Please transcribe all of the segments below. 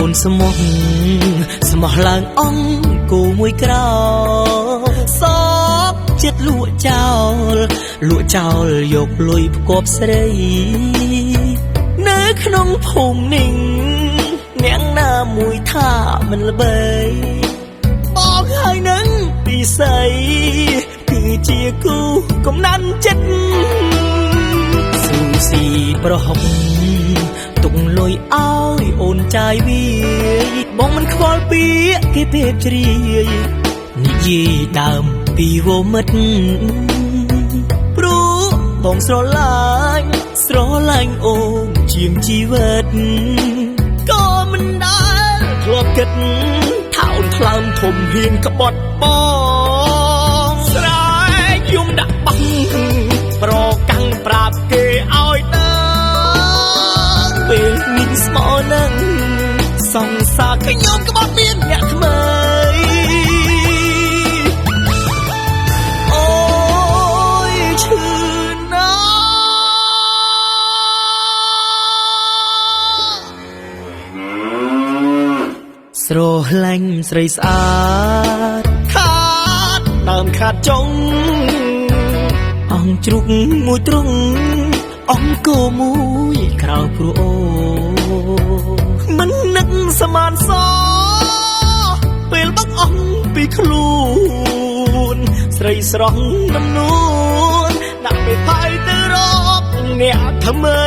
អូនស្មោះឡើងអង្គគូមួយក្រោសពចិត្តលក់ចោលយកលុយផ្គប់ស្រីនៅក្នុងភូមិនេះអ្នកណាមួយថាមិនល្បីបងហើយនឹងពិសីគឺជាគូកំណាន់ចិត្តស៊ូស៊ីប្រហុកទុកលុយឲ្យអូនចាយវាបងមិនខ្វល់ពាក្យគេពេបជ្រាយនិយាយដើមពីវមិត្តព្រោះបងស្រឡាញ់អូនជាងជីវិតក៏មិនដែលធ្លាប់គិតថាអូនថ្លើមធំហ៊ានក្បត់បងស្រែកយំដាក់បាំងប្រកាំងប្រាប់គេឲ្យដើរពេលមានស្មោនឹងសង្សារខ្ញុំក្បត់មានអ្នកថ្មីអូយឈឺណាស្រឡាញ់ស្រីស្អាតខាតដើមខាតចុងអង្គជ្រុកមួយទ្រង់អង្គគោមួយក្រៅព្រោះអូមិននឹកសមានសពេលបាក់អង្គពីខ្លួនស្រីស្រស់មិននួនដាក់ពេលផៃទៅរកអ្នកថ្មី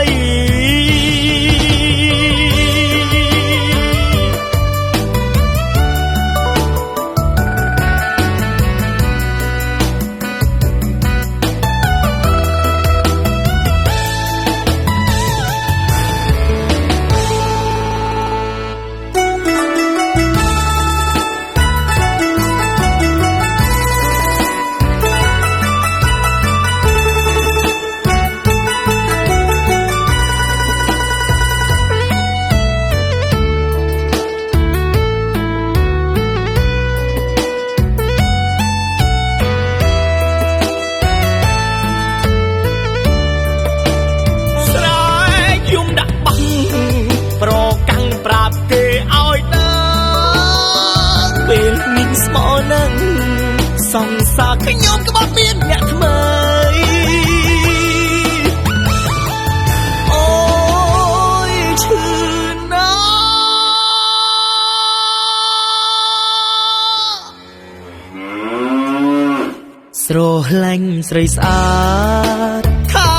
សង្សារខ្ញុំក្បត់មានអ្នកថ្មីអូយឈឺណាស្រឡាញ់ស្រីស្អាតខា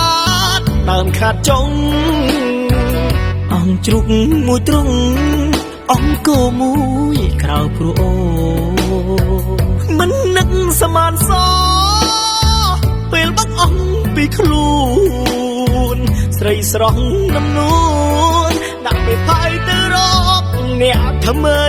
តដើមខាតចុងអង្គជ្រុកមួយទ្រង់អង្គគោមួយក្រៅព្រោះអូមិននឹកសមានសពេលបាក់អង្គពីខ្លួនស្រីស្រស់នឹងនួនដាក់ពេលផៃទៅរកអ្នកថ្មី